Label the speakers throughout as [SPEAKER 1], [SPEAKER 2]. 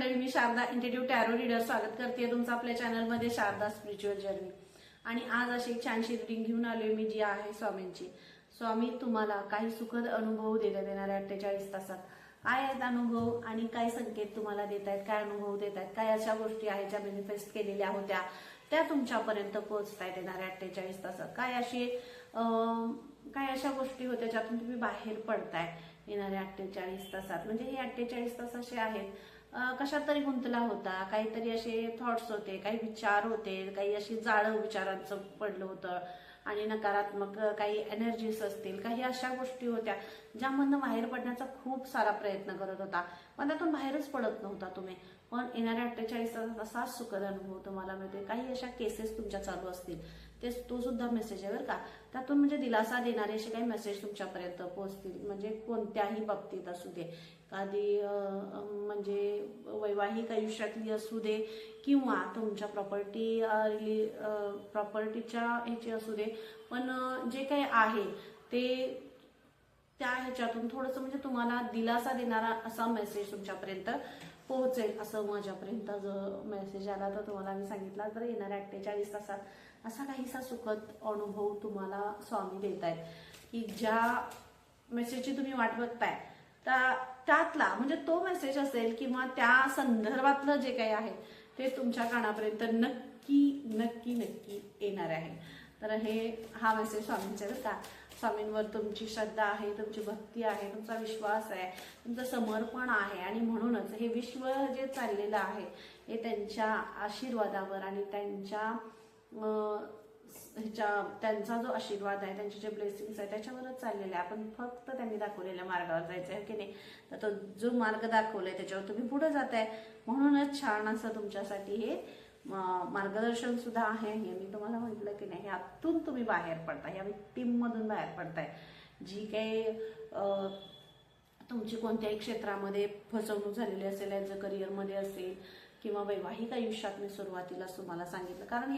[SPEAKER 1] मंडळी, मी Sharda इंट्युटिव्ह tarot reader स्वागत करते तुमचं आपल्या चॅनलमध्ये शारदा स्पिरिच्युअल जर्नी. आणि आज अशी एक छानशी रीडिंग घेऊन आलोय मी, जी आहे स्वामींची. स्वामी तुम्हाला काही सुखद अनुभव देणाऱ्या 48 तासात काय आहेत अनुभव आणि काय संकेत तुम्हाला देत आहेत, काय अनुभव देत आहेत, काय अशा गोष्टी आहेत ज्या मॅनिफेस्ट केलेल्या होत्या त्या तुमच्यापर्यंत पोहोचतायत येणाऱ्या 48 तासात. काय अशा गोष्टी होत्या ज्यातून तुम्ही बाहेर पडताय येणाऱ्या 48 तासात. म्हणजे हे 48 तास असे आहेत, कशात तरी गुंतला होता, काहीतरी असे थॉट्स होते, काही विचार होते, काही अशी जाळं विचारांचं पडलं होतं आणि नकारात्मक काही एनर्जीज असतील, काही अशा गोष्टी होत्या ज्यामधनं बाहेर पडण्याचा खूप सारा प्रयत्न करत होता, पण त्यातून बाहेरच पडत नव्हता तुम्ही. पण येणाऱ्या 48 तासात असा सुखद अनुभव तुम्हाला मिळते. काही अशा केसेस तुमच्या चालू असतील, तो सुद्धा मेसेज आहे बरं का. त्यातून म्हणजे दिलासा देणारे असे काही मेसेज तुमच्यापर्यंत पोहोचतील. म्हणजे कोणत्याही बाबतीत असू दे, आधी म्हणजे वैवाहिक आयुष्यातली असू दे किंवा तुमच्या प्रॉपर्टीच्या ह्याची असू दे, पण जे काही आहे ते त्या ह्याच्यातून थोडंसं म्हणजे तुम्हाला दिलासा देणारा असा मेसेज तुमच्यापर्यंत पोहोचेल असं माझ्यापर्यंत जो मेसेज आला तर तुम्हाला मी सांगितला. तर येणाऱ्या 48 तासात असा काहीसा सुखद अनुभव तुम्हाला स्वामी देत आहेत की ज्या मेसेजची तुम्ही वाट बघताय त्यातला म्हणजे तो मेसेज असेल किंवा त्या संदर्भातलं जे काही आहे ते तुमच्या कानापर्यंत नक्की नक्की नक्की येणार आहे. तर हा मेसेज स्वामींचा बरं का. स्वामींवर तुमची श्रद्धा आहे, तुमची भक्ती आहे, तुमचा विश्वास आहे, तुमचं समर्पण आहे आणि म्हणूनच हे विश्व जे चाललेलं आहे हे त्यांच्या आशीर्वादावर आणि त्यांचा जो आशीर्वाद आहे, त्यांचे जे ब्लेसिंग्स आहे त्याच्यावरच चाललेले आहे. आपण फक्त त्यांनी दाखवलेल्या मार्गावर जायचं आहे की नाही. तर तो जो मार्ग दाखवलाय त्याच्यावर तुम्ही पुढे जाताय, म्हणूनच छान असं तुमच्यासाठी हे मार्गदर्शन सुद्धा आहे. हे मी तुम्हाला म्हटलं की नाही, यातून तुम्ही बाहेर पडताय, या टीम मधून बाहेर पडताय. जी काही तुमची कोणत्याही क्षेत्रामध्ये फसवणूक झालेली असेल, ॲज अ करिअरमध्ये असेल किंवा वैवाहिक आयुष्यात, मी सुरुवातीलाच तुम्हाला सांगितलं. कारण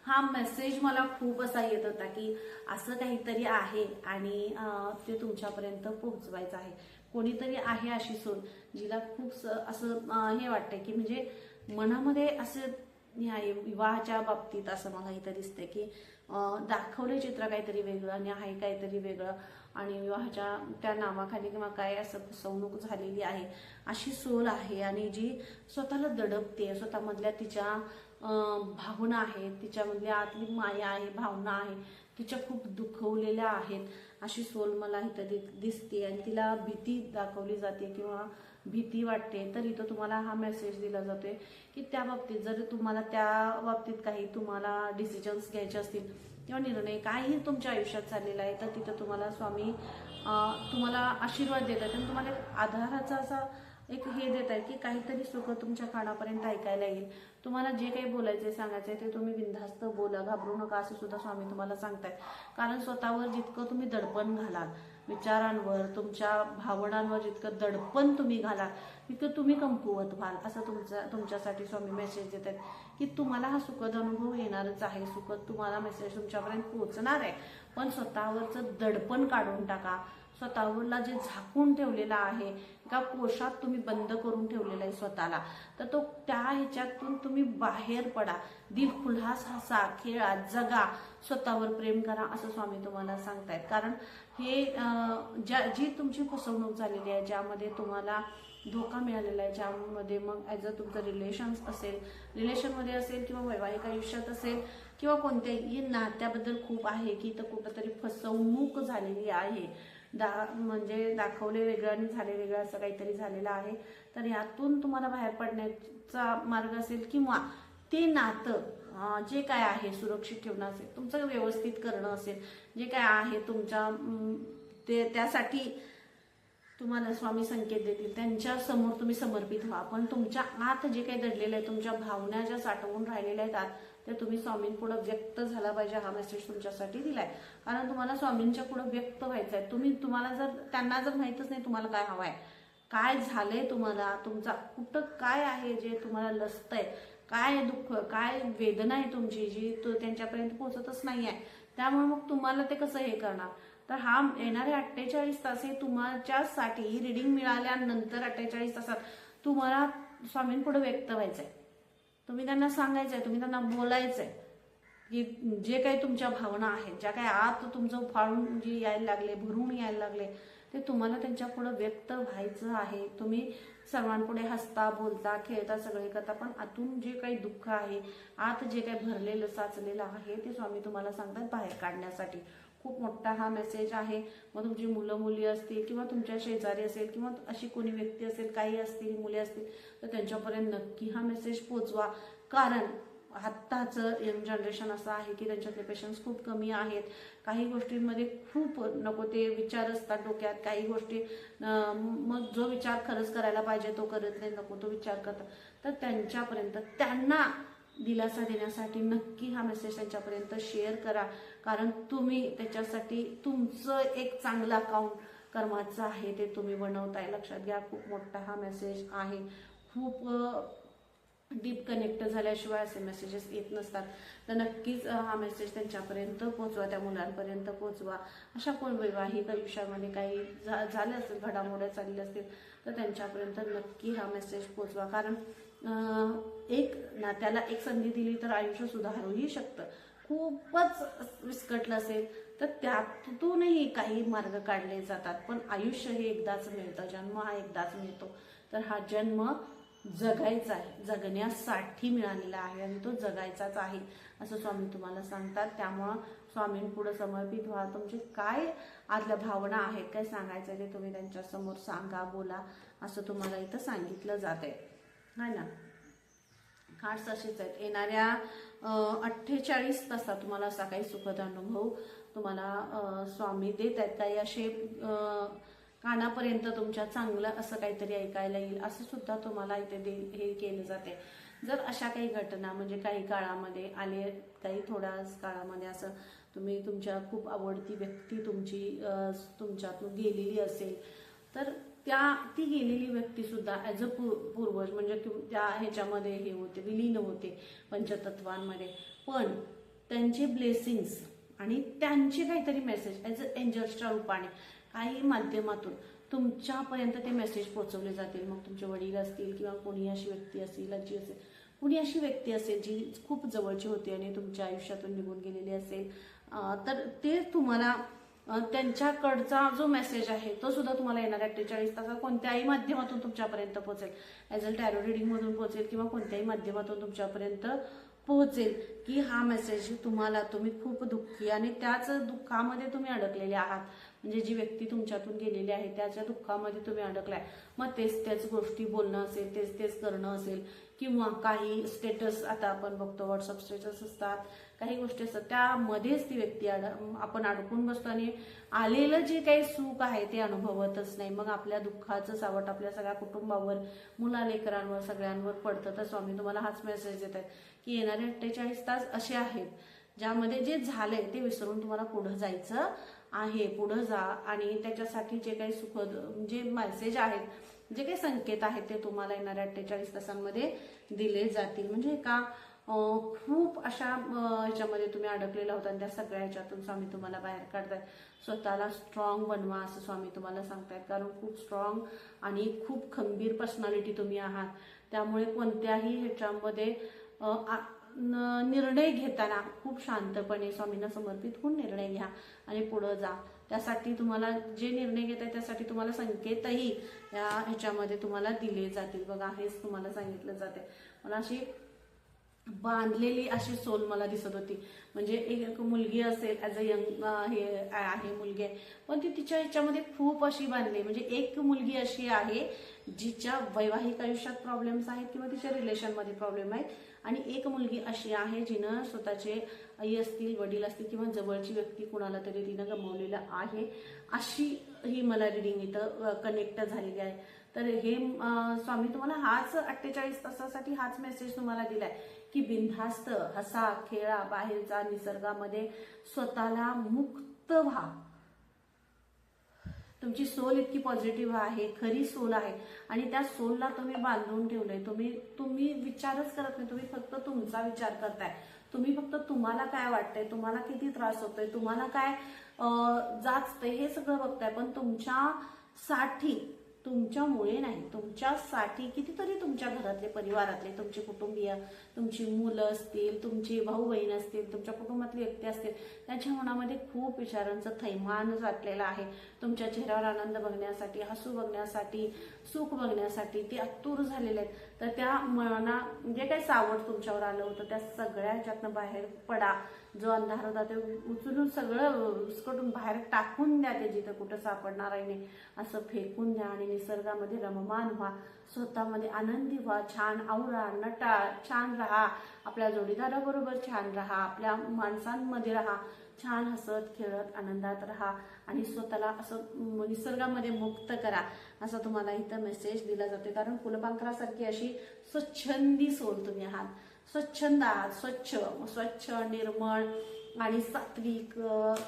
[SPEAKER 1] हा मेसेज मला खूप असा येत होता की असं काहीतरी आहे आणि ते तुमच्यापर्यंत पोहोचवायचं आहे. कोणीतरी आहे अशी सोल जिला खूप असं हे वाटतंय की म्हणजे मनामध्ये असं विवाहाच्या बाबतीत असं मला इथं दिसतंय की दाखवले चित्र काहीतरी वेगळं आणि आहे काहीतरी वेगळं आणि विवाहाच्या त्या नावाखाली किंवा काय असं फसवणूक झालेली आहे अशी सोल आहे. आणि जी स्वतःला दडपते, स्वतःमधल्या तिच्या भावना आहेत, तिच्यामधल्या आतली माया आहे, भावना आहे, तिच्या खूप दुखवलेल्या आहेत अशी सोल मला इथं दिसते. आणि तिला भीती दाखवली जाते किंवा भीती वाटते. तर इथं तुम्हाला हा मेसेज दिला जातोय की त्या बाबतीत जर तुम्हाला त्या बाबतीत काही तुम्हाला डिसिजन्स घ्यायचे असतील किंवा निर्णय काही तुमच्या आयुष्यात चाललेला आहे तर तिथं तुम्हाला स्वामी तुम्हाला आशीर्वाद देत आहेत आणि तुम्हाला आधाराचा असा एक हे देत आहे की काहीतरी सुख तुमच्या कानापर्यंत ऐकायला येईल. तुम्हाला जे काही बोलायचंय सांगायचंय ते तुम्ही बिनधास्त बोला, घाबरू नका असं सुद्धा स्वामी तुम्हाला सांगतायत. कारण स्वतःवर जितकं तुम्ही दडपण घालाल, विचारांवर, तुमच्या भावनांवर जितकं दडपण तुम्ही घालाल तितकं तुम्ही कमकुवत व्हाल असं तुमच्यासाठी स्वामी मेसेज देत आहेत की तुम्हाला हा सुखद अनुभव येणारच आहे. सुखद तुम्हाला मेसेज तुमच्यापर्यंत पोहोचणार आहे, पण स्वतःवरचं दडपण काढून टाका. स्वतःवरला जे झाकून ठेवलेला आहे, एका कोशात तुम्ही बंद करून ठेवलेला आहे स्वतःला, तर त्या ह्याच्यातून तुम्ही बाहेर पडा. दिल खुलास हसा, खेळा, जगा, स्वतःवर प्रेम करा असं स्वामी तुम्हाला सांगतायत. कारण हे जी तुमची फसवणूक झालेली आहे, ज्यामध्ये तुम्हाला धोका मिळालेला आहे, ज्यामध्ये मग ॲज अ तुमचं रिलेशनमध्ये असेल किंवा वैवाहिक आयुष्यात असेल किंवा कोणत्याही नात्याबद्दल खूप आहे की तर कुठंतरी फसवणूक झालेली आहे, म्हणजे दाखवले वेगळं आणि झाले वेगळं असं काहीतरी झालेलं आहे. तर यातून तुम्हाला बाहेर पडण्याचा मार्ग असेल किंवा ते नातं जे काय आहे सुरक्षित ठेवणं असेल, तुमचं व्यवस्थित करणं असेल, जे काय आहे तुमच्या त्यासाठी तुम्हाला स्वामी संकेत देतील. त्यांच्या समोर तुम्ही समर्पित व्हा. पण तुमच्या आत जे काही दडलेलं आहे, तुमच्या भावना ज्या साठवून राहिलेल्या आहेत आत, ते तुम्ही स्वामींपुढे व्यक्त झाला पाहिजे. हा मेसेज तुमच्यासाठी दिलाय. कारण तुम्हाला स्वामींच्या पुढे व्यक्त व्हायचं आहे. तुम्हाला त्यांना जर माहीतच नाही तुम्हाला काय हवंय, काय झालंय, तुम्हाला तुमचा कुठं काय आहे जे तुम्हाला लसतंय, काय दुःख, काय वेदना आहे तुमची जी त्यांच्यापर्यंत पोहोचतच नाहीये, त्यामुळे मग तुम्हाला ते कसं हे करणार. तर हा येणारे 48 तास हे तुमच्यासाठी रीडिंग मिळाल्यानंतर 48 तासात तुम्हाला स्वामींपुढे व्यक्त व्हायचंय, तुम्ही त्यांना सांगायचंय, तुम्ही त्यांना बोलायचंय की जे काही तुमच्या भावना आहेत, ज्या काही आत तुमचं फाळून जे यायला लागले, भरून यायला लागले, ते तुम्हाला त्यांच्या पुढे व्यक्त व्हायचं आहे. तुम्ही सर्वांपुढे हसता, बोलता, खेळता, सगळे करता, पण आतून जे काही दुःख आहे, आत जे काही भरलेलं साचलेलं आहे, ते स्वामी तुम्हाला सांगतात बाहेर काढण्यासाठी. खूप मोठा हा मेसेज आहे. मग तुमची मुलं मुली असतील किंवा तुमच्या शेजारी असेल किंवा अशी कोणी व्यक्ती असेल, काही असतील, मुले असतील, तर त्यांच्यापर्यंत नक्की हा मेसेज पोचवा. कारण आत्ताचं यंग जनरेशन असं आहे की त्यांच्यातले पेशन्स खूप कमी आहेत. काही गोष्टींमध्ये खूप नको ते विचार असतात डोक्यात, काही गोष्टी मग जो विचार खरंच करायला पाहिजे तो करत नाही, नको तो विचार करतात. तर त्यांच्यापर्यंत त्यांना दिलासा देण्यासाठी नक्की हा मेसेज त्यांच्यापर्यंत शेअर करा. कारण तुम्ही त्याच्यासाठी तुमचं एक चांगलं अकाउंट कर्माचं आहे ते तुम्ही बनवताय. लक्षात घ्या, खूप मोठा हा मेसेज आहे. खूप डीप कनेक्ट झाल्याशिवाय असे मेसेजेस येत नसतात. तर नक्कीच हा मेसेज त्यांच्यापर्यंत पोहोचवा, त्या मुलांपर्यंत पोहोचवा. अशा कोण वैवाहिक आयुष्यामध्ये काही झाले असेल, घडामोड्या चालल्या असतील, तर त्यांच्यापर्यंत नक्की हा मेसेज पोहोचवा. कारण एक नात्याला एक संधी दिली तर आयुष्य सुधारूही शकतं. खूपच विस्कटलं असेल तर त्यातूनही काही मार्ग काढले जातात. पण आयुष्य हे एकदाच मिळतं, जन्म हा एकदाच मिळतो. तर हा जन्म जगायचा आहे, जगण्यासाठी मिळालेला आहे आणि तो जगायचाच आहे असं स्वामी तुम्हाला सांगतात. त्यामुळं स्वामींपुढे समर्पित व्हा. तुमचे काय आतल्या भावना आहेत, काय सांगायचं ते तुम्ही त्यांच्यासमोर सांगा, बोला, असं तुम्हाला इथं सांगितलं जाते, है ना. कार्ड्स असेच आहेत. येणाऱ्या 48 तासात तुम्हाला असा काही सुखद अनुभव तुम्हाला स्वामी देत आहेत. काही असे कानापर्यंत तुमच्या चांगलं असं काहीतरी ऐकायला येईल असं सुद्धा तुम्हाला इथे हे केलं जाते. जर अशा काही घटना म्हणजे काही काळामध्ये आले, काही थोड्या काळामध्ये असं तुम्ही तुमच्या खूप आवडती व्यक्ती तुमच्यातून गेलेली असेल, तर ती गेलेली व्यक्ती सुद्धा ॲज अ पूर्वज म्हणजे त्या ह्याच्यामध्ये हे होते, विलीन होते पंचतत्वांमध्ये. पण त्यांचे ब्लेसिंग्स आणि त्यांचे काहीतरी मेसेज ॲज अ एंजल्सच्या रूपाने काही माध्यमातून तुमच्यापर्यंत ते मेसेज पोहोचवले जातील. मग तुमचे वडील असतील किंवा कोणी अशी व्यक्ती असेल, आजी असेल, कुणी अशी व्यक्ती असेल जी खूप जवळची होती आणि तुमच्या आयुष्यातून निघून गेलेली असेल, तर ते तुम्हाला त्यांच्याकडचा जो मेसेज आहे तो सुद्धा तुम्हाला येणाऱ्या 48 तासात कोणत्याही माध्यमातून तुमच्यापर्यंत पोहोचेल. ॲज अ टॅरो रिडिंग मधून पोहोचेल किंवा कोणत्याही माध्यमातून तुमच्यापर्यंत पोहोचेल की हा मेसेज तुम्ही खूप दुःखी आणि त्याच दुःखामध्ये तुम्ही अडकलेले आहात. म्हणजे जी व्यक्ती तुमच्यातून गेलेली आहे त्याच्या दुःखामध्ये तुम्ही अडकलाय. मग तेच गोष्टी बोलणं असेल, तेच करणं असेल किंवा काही स्टेटस आता आपण बघतो व्हॉट्सअप स्टेटस असतात, काही गोष्टी असतात, त्यामध्येच ती व्यक्ती आपण अडकून बसतो आणि आलेलं जे काही सुख आहे ते अनुभवतच नाही. मग आपल्या दुःखाचं सावट आपल्या सगळ्या कुटुंबावर, मुलालेकरांवर, सगळ्यांवर पडतं. तर स्वामी तुम्हाला हाच मेसेज देत आहेत की येणारे 48 तास असे आहेत ज्यामध्ये जे झालंय ते विसरून तुम्हाला पुढे जायचं आहे. पुढे जा आणि त्याच्यासाठी जे काही सुखद जे मेसेज आहेत, जे काही संकेत आहेत ते तुम्हाला येणाऱ्या 48 तासांमध्ये दिले जातील. म्हणजे का खूप अशा ह्याच्यामध्ये तुम्ही अडकलेला होता आणि त्या सगळ्या ह्याच्यातून स्वामी तुम्हाला बाहेर काढतायत. स्वतःला स्ट्रॉंग बनवा असं स्वामी तुम्हाला सांगतायत. कारण खूप स्ट्रॉंग आणि खूप खंबीर पर्सनॅलिटी तुम्ही आहात. त्यामुळे कोणत्याही ह्याच्यामध्ये निर्णय घेताना खूप शांतपणे स्वामींना समर्पित होऊन निर्णय घ्या आणि पुढे जा. त्यासाठी तुम्हाला जे निर्णय घेत आहे त्यासाठी तुम्हाला संकेतही या ह्याच्यामध्ये तुम्हाला दिले जातील. बघा, हेच तुम्हाला सांगितलं जाते. मला अशी बांधलेली अशी सोल मला दिसत होती. म्हणजे एक मुलगी असेल, ॲज अ यंग हे आहे मुलगी आहे, पण ती तिच्या ह्याच्यामध्ये खूप अशी बांधली. म्हणजे एक मुलगी अशी आहे जिच्या वैवाहिक आयुष्यात प्रॉब्लेम्स आहेत किंवा तिच्या रिलेशनमध्ये प्रॉब्लेम आहेत, आणि एक मुलगी अशी आहे जिनं स्वतःचे आई असतील, वडील असतील किंवा जवळची व्यक्ती कुणाला तरी तिनं गमावलेलं आहे. अशी ही मला रिडिंग इथं कनेक्ट झालेली आहे. तर हे स्वामी तुम्हाला हाच 48 तासासाठी हाच मेसेज तुम्हाला दिलाय की बिनधास्त हसा, खेळा, बाहेरचा निसर्गामध्ये स्वतःला मुक्त व्हा. तुमची सोल इतकी पॉझिटिव्ह आहे, खरी सोल आहे आणि त्या सोलला तुम्ही बांधून ठेवलंय. तुम्ही विचारच करत नाही, तुम्ही फक्त तुमचा विचार करताय. तुम्ही फक्त तुम्हाला काय वाटतंय, तुम्हाला किती त्रास होतोय, तुम्हाला काय जाचतंय हे सगळं बघताय. पण तुमच्यासाठी तुमच्यामुळे नाही, तुमच्यासाठी कितीतरी तुमच्या घरातले, परिवारातले, तुमचे कुटुंबीय, तुमची मुलं असतील, तुमची भाऊ बहीण असतील, तुमच्या कुटुंबातले व्यक्ती असतील, त्यांच्या मनामध्ये खूप विचारांचं थैमान साठलेलं आहे. तुमच्या चेहऱ्यावर आनंद बघण्यासाठी, हसू बघण्यासाठी, सुख बघण्यासाठी ते आतुर झालेले आहेत. तर त्या मना जे काही सावट तुमच्यावर आलं होतं त्या सगळ्या ह्याच्यातनं बाहेर पडा. जो अंधार होता ते उचलून सगळं उसकटून बाहेर टाकून द्या, ते जिथं कुठं सापडणार आहे नाही असं फेकून द्या आणि निसर्गामध्ये रममान व्हा, स्वतःमध्ये आनंदी व्हा, छान आवरा, नटा, छान राहा, आपल्या जोडीदाराबरोबर छान राहा, आपल्या माणसांमध्ये राहा, छान हसत खेळत आनंदात राहा आणि स्वतःला असं निसर्गामध्ये मुक्त करा, असा तुम्हाला इथं मेसेज दिला जातो. कारण फुलपाखरासारखी अशी स्वच्छंदी सोल तुम्ही आहात, स्वच्छंद आहात, स्वच्छ निर्मळ आणि सात्विक,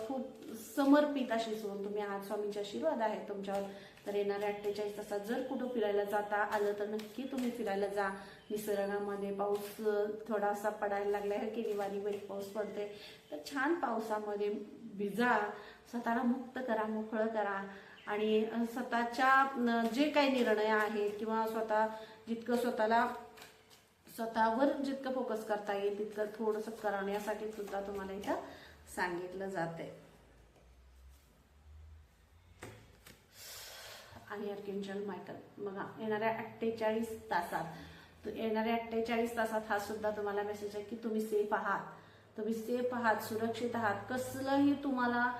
[SPEAKER 1] खूप समर्पित अशी सोल तुम्ही आहात. स्वामींचे आशीर्वाद आहेत तुमच्यावर. तर येणाऱ्या 48 तासात जर कुठं फिरायला जाता आलं तर नक्की तुम्ही फिरायला जा. निसर्गामध्ये पाऊस थोडासा पडायला लागलाय की बारीक पाऊस पडते, तर छान पावसामध्ये भिजा, स्वतःला मुक्त करा, मोकळं करा आणि स्वतःच्या जे काही निर्णय आहेत किंवा जितकं स्वतःवर जितकं फोकस करता येईल तितकं थोडंसं करण्यासाठी सुद्धा तुम्हाला इथं सांगितलं जाते. आणि आर्कएंजल मायकल बघा, येणाऱ्या 48 तासात हा सुद्धा तुम्हाला मेसेज आहे की तुम्ही सेफ आहात, सुरक्षित आहात. कसलंही तुम्हाला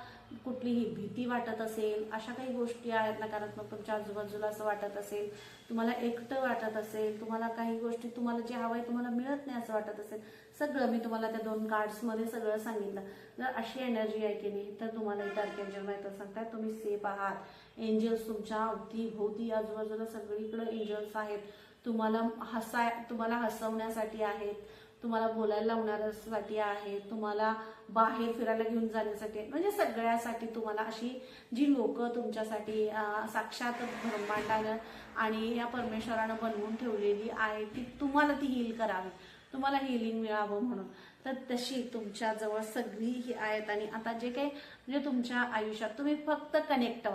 [SPEAKER 1] कुठलीही भीती वाटत असेल, अशा काही गोष्टी आहेत नकारात्मक तुमच्या आजूबाजूला असं वाटत असेल, तुम्हाला एकटं वाटत असेल, तुम्हाला काही गोष्टी तुम्हाला जे हवंय तुम्हाला मिळत नाही असं वाटत असेल, सगळं मी तुम्हाला त्या 2 कार्ड्समध्ये सगळं सांगितलं. जर अशी एनर्जी आहे की नाही, तर तुम्हाला इथं आर्कएंजल मायकल सांगतात तुम्ही सेफ आहात. एंजल्स तुमच्या अवती आजूबाजूला सगळीकडे एंजल्स आहेत. तुम्हाला हसवण्यासाठी आहेत, तुम्हाला बोलायला लावण्यासाठी आहेत, तुम्हाला बाहेर फिरायला घेऊन जाण्यासाठी, म्हणजे सगळ्यासाठी तुम्हाला अशी जी लोक तुमच्यासाठी साक्षात ब्रह्मांडानं आणि या परमेश्वरानं बनवून ठेवलेली आहे ती तुम्हाला ती हील करावी, तुम्हाला हिलिंग मिळावं म्हणून. तर तशी तुमच्या जवळ सगळी ही आहेत. आणि आता जे काही म्हणजे तुमच्या आयुष्यात तुम्ही फक्त कनेक्ट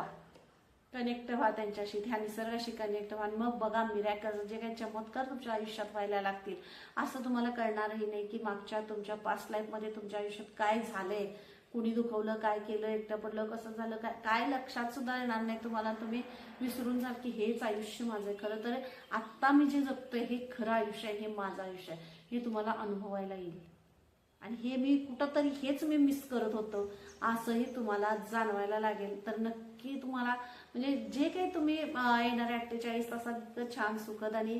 [SPEAKER 1] व्हा त्यांच्याशी, त्या निसर्गाशी कनेक्ट व्हा. मग बघा मिरॅकल, जे काही चमत्कार तुमच्या आयुष्यात व्हायला लागतील. असं तुम्हाला कळणारही नाही की मागच्या तुमच्या पास्ट लाईफमध्ये तुमच्या आयुष्यात काय झालंय, कुणी दुखवलं, काय केलं, एकटं पडलं, कसं झालं, काय लक्षात सुद्धा येणार नाही तुम्हाला. तुम्ही विसरून जाल की हेच आयुष्य माझं आहे. खरं तर आत्ता मी जे जगतोय हे खरं आयुष्य आहे, हे माझं आयुष्य आहे, हे तुम्हाला अनुभवायला येईल. आणि हे मी कुठंतरी हेच मी मिस करत होतो असंही तुम्हाला जाणवायला लागेल. तर नक्की तुम्हाला म्हणजे जे काही तुम्ही येणाऱ्या 48 तासात इतकं छान सुखद आणि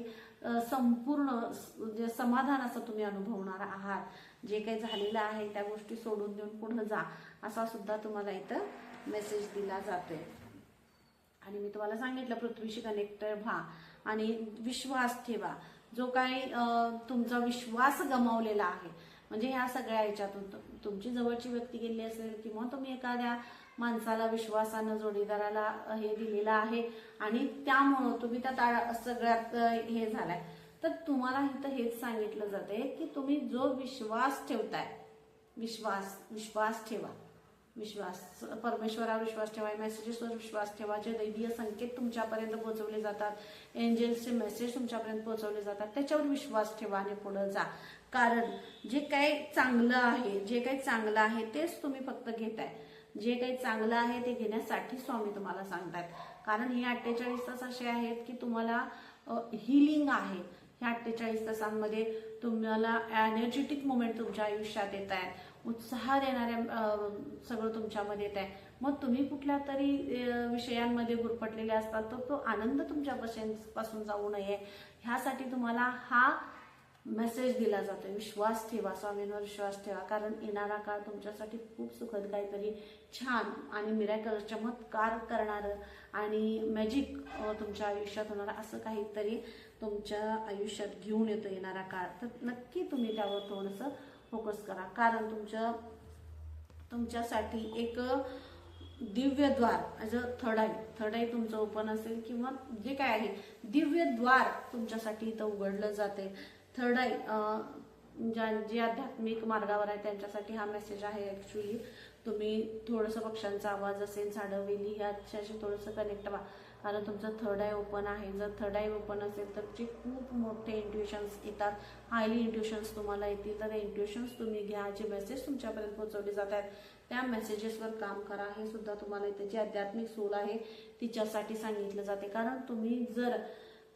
[SPEAKER 1] संपूर्ण समाधान असं तुम्ही अनुभवणार आहात. जे काही झालेलं आहे त्या गोष्टी सोडून देऊन पुढे जा, असा सुद्धा तुम्हाला इथं मेसेज दिला जातोय. आणि मी तुम्हाला सांगितलं पृथ्वीशी कनेक्टेड व्हा आणि विश्वास ठेवा. जो काही तुमचा विश्वास गमावलेला आहे, म्हणजे ह्या सगळ्या ह्याच्यातून तुमची जवळची व्यक्ती गेली असेल किंवा तुम्ही एखाद्या माणसाला विश्वासानं, जोडीदाराला हे दिलेलं आहे आणि त्यामुळं तुम्ही त्या सगळ्यात हे झालाय, तर तुम्हाला इथं हेच सांगितलं जाते की तुम्ही जो विश्वास ठेवताय, विश्वास ठेवा, परमेश्वरावर विश्वास ठेवा, मेसेजेसवर विश्वास ठेवा. जे दैवीय संकेत तुमच्यापर्यंत पोहोचवले जातात, एंजल्सचे मेसेज तुमच्यापर्यंत पोहोचवले जातात, त्याच्यावर विश्वास ठेवा आणि पुढे जा. कारण जे काही चांगलं आहे तेच तुम्ही फक्त घेताय. जे काही चांगलं आहे ते घेण्यासाठी स्वामी तुम्हाला सांगतात. कारण हे 48 तास असे आहेत की तुम्हाला हिलिंग आहे. ह्या 48 तासांमध्ये तुम्हाला एनर्जेटिक मोमेंट तुमच्या आयुष्यात येत आहे, उत्साह देणाऱ्या सगळं तुमच्यामध्ये येत आहे. मग तुम्ही कुठल्या तरी विषयांमध्ये गुरफटलेले असतात, तर तो आनंद तुमच्यापासून जाऊ नये ह्यासाठी तुम्हाला हा मेसेज दिला जातो. विश्वास ठेवा, स्वामींवर विश्वास ठेवा. कारण येणारा काळ तुमच्यासाठी खूप सुखद, काहीतरी छान आणि मिरॅकल, चमत्कार करणारं आणि मॅजिक तुमच्या आयुष्यात होणार असं काहीतरी तुमच्या आयुष्यात घेऊन येतो येणारा काळ. तर नक्की तुम्ही त्यावर थोडंसं फोकस करा. कारण तुमच्यासाठी एक दिव्य द्वार, ॲज अ थर्ड आय तुमचं ओपन असेल किंवा जे काय आहे दिव्य द्वार तुमच्यासाठी इथं उघडलं जाते. थर्ड आय जे आध्यात्मिक मार्गावर आहे त्यांच्यासाठी हा मेसेज आहे. ॲक्च्युली तुम्ही थोडंसं पक्ष्यांचा आवाज असेल, झाडं वेली ह्याच्याशी थोडंसं कनेक्ट व्हा. कारण तुमचं थर्ड आय ओपन आहे. जर थर्ड आय ओपन असेल तर जे खूप मोठे इंट्युशन्स येतात, हायली इंट्युशन्स तुम्हाला येतील. तर इंट्युशन्स तुम्ही घ्या, जे मेसेज तुमच्यापर्यंत पोहोचवले जात आहेत त्या मेसेजेसवर काम करा. हे सुद्धा तुम्हाला इथे जी आध्यात्मिक सोल आहे तिच्यासाठी सांगितलं जाते. कारण तुम्ही जर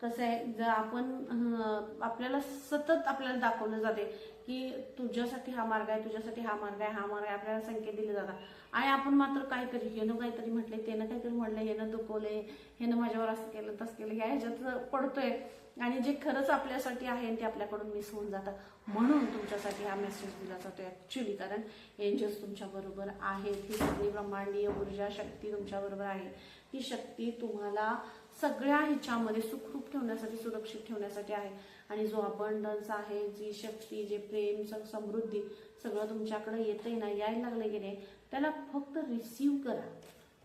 [SPEAKER 1] कसं आहे, जर आपण आपल्याला सतत आपल्याला दाखवलं जाते की तुझ्यासाठी हा मार्ग आहे, तुझ्यासाठी हा मार्ग आहे, हा मार्ग आहे, आपल्याला संकेत दिले जातात आणि आपण मात्र काहीतरी हेनं काहीतरी म्हटले, त्यानं काहीतरी म्हटलं, हेनं दुखवले, हेनं माझ्यावर असं केलं तसं केलं, ह्या ह्याच्यात पडतोय आणि जे खरंच आपल्यासाठी आहे ते आपल्याकडून मिस होऊन जातं. म्हणून तुमच्यासाठी हा मेसेज दिला जातो ऍक्च्युली. कारण एंजल्स तुमच्या बरोबर आहेत, ही सगळी ब्रह्मांडीय ऊर्जा शक्ती तुमच्या बरोबर आहे. ती शक्ती तुम्हाला सगळ्या ह्याच्यामध्ये सुखरूप ठेवण्यासाठी, सुरक्षित ठेवण्यासाठी आहे. आणि जो अबंडन्स आहे, जी शक्ती, जे प्रेम, समृद्धी सगळं तुमच्याकडे येतंय ना, यायला लागले की नाही, त्याला फक्त रिसीव्ह करा,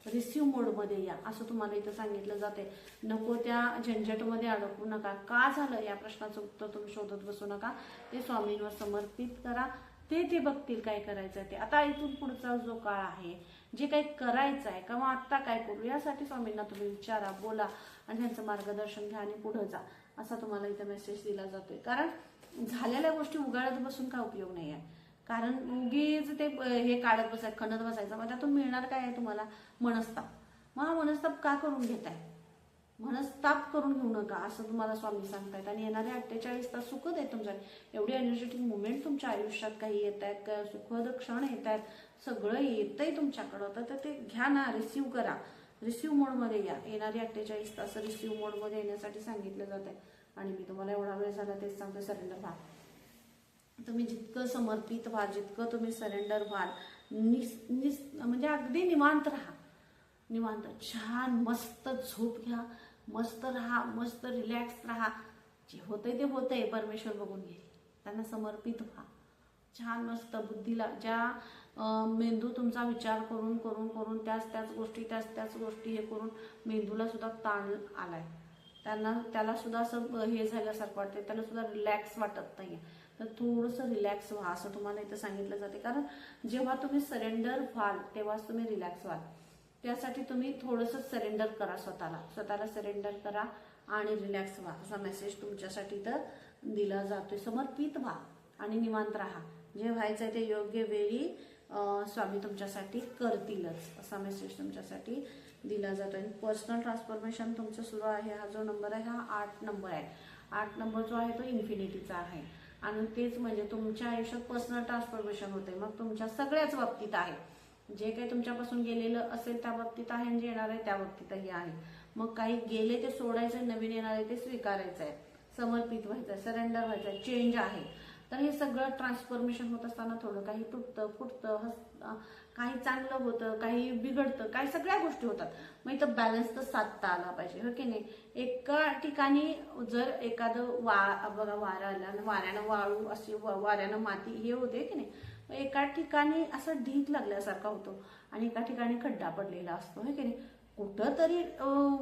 [SPEAKER 1] रिसीव्ह मोडमध्ये या, असं तुम्हाला इथं सांगितलं जाते. नको त्या झंझटमध्ये अडकू नका. का झालं या प्रश्नाचं उत्तर तुम्ही शोधत बसू नका. ते स्वामींवर समर्पित करा, ते बघतील काय करायचं आहे ते. आता इथून पुढचा जो काळ आहे, जे काही करायचं आहे किंवा आत्ता काय करू, यासाठी स्वामींना तुम्ही विचारा, बोला आणि त्यांचं मार्गदर्शन घ्या आणि पुढे जा, असा तुम्हाला इथं मेसेज दिला जातोय. कारण झालेल्या गोष्टी उगाळत बसून काय उपयोग नाही आहे. कारण उगीच ते हे काढत बसायचं, खणत बसायचं, मग त्यातून मिळणार काय आहे तुम्हाला? मनस्ताप. मग हा मनस्ताप का करून घेताय? मनस्ताप करून घेऊ नका, असं तुम्हाला स्वामी सांगतायत. आणि येणारे 48 तास सुखद आहेत तुमच्या. एवढे एनर्जेटिक मुवमेंट तुमच्या आयुष्यात काही येत आहेत, सुखद क्षण येत आहेत, सगळं येतंय तुमच्याकडं. तर ते घ्या ना, रिसीव्ह करा, रिसीव्ह मोडमध्ये या. येणारे 48 तास रिसीव्ह मोडमध्ये येण्यासाठी सांगितलं जात आहे. आणि मी तुम्हाला एवढा वेळ झाला तेच सांगते, सरेंडर व्हा. तुम्ही जितकं समर्पित व्हाल, जितकं तुम्ही सरेंडर व्हाल, म्हणजे अगदी निवांत राहा, निवांत छान मस्त झोप घ्या, मस्त राहा, मस्त रिलॅक्स राहा. जे होतंय ते होतंय, परमेश्वर बघून घेईल. त्यांना समर्पित व्हा, छान मस्त बुद्धीला, ज्या मेंदू तुमचा विचार करून करून करून त्याच गोष्टी हे करून मेंदूला सुद्धा ताण आलाय, त्याला सुद्धा असं हे झाल्यासारखं वाटतंय, त्याला सुद्धा रिलॅक्स वाटत नाहीये. तर थोडंसं रिलॅक्स व्हा, असं तुम्हाला इथं सांगितलं जाते. कारण जेव्हा तुम्ही सरेंडर व्हाल तेव्हाच तुम्ही रिलॅक्स व्हाल. त्यासाठी तुम्ही थोडंसं सरेंडर करा, स्वतःला सरेंडर करा आणि रिलॅक्स व्हा, असा मेसेज तुमच्यासाठी इथं दिला जातोय. समर्पित व्हा आणि निवांत राहा. जे व्हायचंय ते योग्य वेळी स्वामी तुमच्यासाठी करतीलच, असा मेसेज तुमच्यासाठी दिला जातो. आणि पर्सनल ट्रान्सफॉर्मेशन तुमचं सुरू आहे. हा जो नंबर आहे हा 8 नंबर आहे. 8 नंबर जो आहे तो इन्फिनिटीचा आहे. आणि तेच म्हणजे तुमच्या आयुष्यात पर्सनल ट्रान्सफॉर्मेशन होते. मग तुमच्या सगळ्याच बाबतीत आहे, जे काही तुमच्यापासून गेलेलं असेल त्या बाबतीत आहे, आणि जे येणार आहे त्या बाबतीतही आहे. मग काही गेले ते सोडायचं, नवीन येणार आहे ते स्वीकारायचं आहे, समर्पित व्हायचं आहे, सरेंडर व्हायचं आहे, चेंज आहे. तर हे सगळं ट्रान्सफॉर्मेशन होत असताना थोडं काही तुटतं, फुटतं, काही चांगलं होतं, काही बिघडतं, काही सगळ्या गोष्टी होतात. मग इथं बॅलन्स तर साधता आला पाहिजे, हो की नाही. एका ठिकाणी जर एखादं बघा वारा आला, वाऱ्यानं वाळू अशी, वाऱ्यानं माती हे होते की नाही. एका ठिकाणी असं ढीग लागल्यासारखा होतो आणि एका ठिकाणी खड्डा पडलेला असतो, हे की नाही. कुठं तरी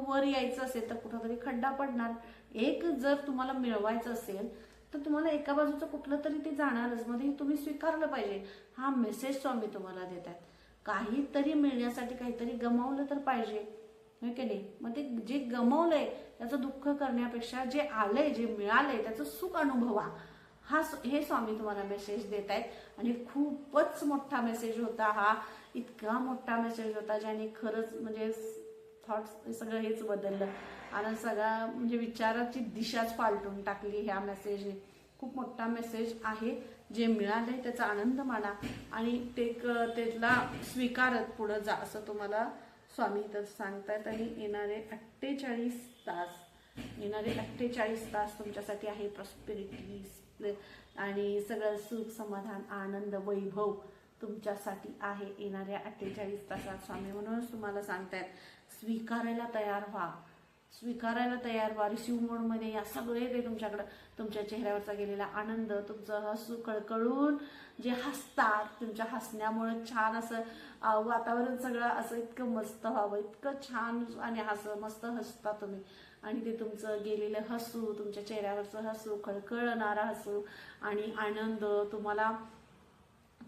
[SPEAKER 1] वर यायचं असेल तर कुठं तरी खड्डा पडणार. एक जर तुम्हाला मिळवायचं असेल तर तुम्हाला एका बाजूचं कुठलं तरी ते जाणारच, मध्ये तुम्ही स्वीकारलं पाहिजे. हा मेसेज स्वामी तुम्हाला देत आहेत. काहीतरी मिळण्यासाठी काहीतरी गमावलं तर पाहिजे, हे की नाही. मग ते जे गमावलंय त्याचं दुःख करण्यापेक्षा जे आलंय, जे मिळालंय त्याचं सुख अनुभवा, हे स्वामी तुम्हाला मेसेज देत आहेत. आणि खूपच मोठा मेसेज होता हा, इतका मोठा मेसेज होता ज्याने खरंच म्हणजे थॉट्स सगळं हेच बदललं आणि सगळा म्हणजे विचाराची दिशाच पालटून टाकली ह्या मेसेजने. खूप मोठा मेसेज आहे. जे मिळालंय त्याचा आनंद माना आणि त्याला स्वीकारत पुढे जा, असं तुम्हाला स्वामी इथं सांगतायत. आणि येणारे 48 तास तुमच्यासाठी आहे प्रॉस्पेरिटी आणि सगळं सुख, समाधान, आनंद, वैभव तुमच्यासाठी आहे येणाऱ्या 48 तासात स्वामी. म्हणूनच तुम्हाला सांगतायत स्वीकारायला तयार व्हा, रिसीव्ह मोडमध्ये या. सगळे ते तुमच्याकडं, तुमच्या चेहऱ्यावरचा गेलेला आनंद, तुमचं हसू कळकळून जे हसतात, तुमच्या हसण्यामुळे छान असं वातावरण सगळं असं इतकं मस्त व्हावं, इतकं छान आणि मस्त हसता तुम्ही. आणि ते तुमचं गेलेलं हसू, तुमच्या चेहऱ्यावरचं हसू, खळखळणारा हसू आणि आनंद तुम्हाला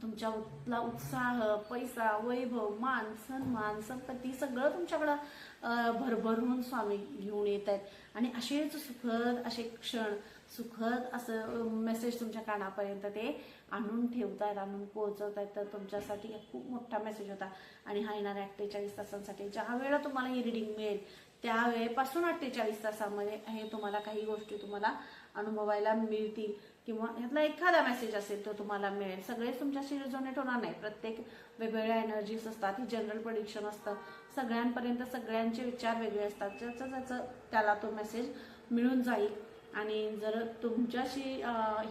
[SPEAKER 1] तुमच्यातला उत्साह, पैसा, वैभव, मान, सन्मान, संपत्ती सगळं तुमच्याकडं भरभरून स्वामी घेऊन येत आहेत आणि असेच सुखद असे क्षण, सुखद असं मेसेज तुमच्या कानापर्यंत ते आणून ठेवतायत, आणून पोहोचवतायत. तर तुमच्यासाठी खूप मोठा मेसेज होता आणि हा येणाऱ्या 48 तासांसाठी ज्या वेळेला तुम्हाला ही रिडिंग मिळेल त्यावेळेपासून 48 तासामध्ये हे तुम्हाला काही गोष्टी तुम्हाला अनुभवायला मिळतील किंवा यातला एखादा मेसेज असेल तो तुम्हाला मिळेल. सगळेच तुमच्याशी रिझोनेट होणार नाही, प्रत्येक वेगवेगळ्या एनर्जीज असतात, ही जनरल प्रेडिक्शन असतं, सगळ्यांपर्यंत सगळ्यांचे विचार वेगळे असतात, ज्याचं ज्याचं त्याला तो मेसेज मिळून जाईल. आणि जर तुमच्याशी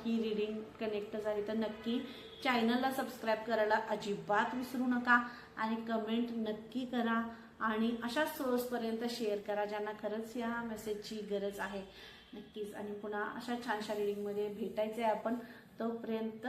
[SPEAKER 1] ही रीडिंग कनेक्ट झाली तर नक्की चॅनलला सबस्क्राईब करायला अजिबात विसरू नका आणि कमेंट नक्की करा आणि अशा सोर्सपर्यंत शेअर करा ज्यांना खरंच या मेसेजची गरज आहे. नक्कीच. आणि पुन्हा अशा छानशा रीडिंगमध्ये भेटायचे आपण. तोपर्यंत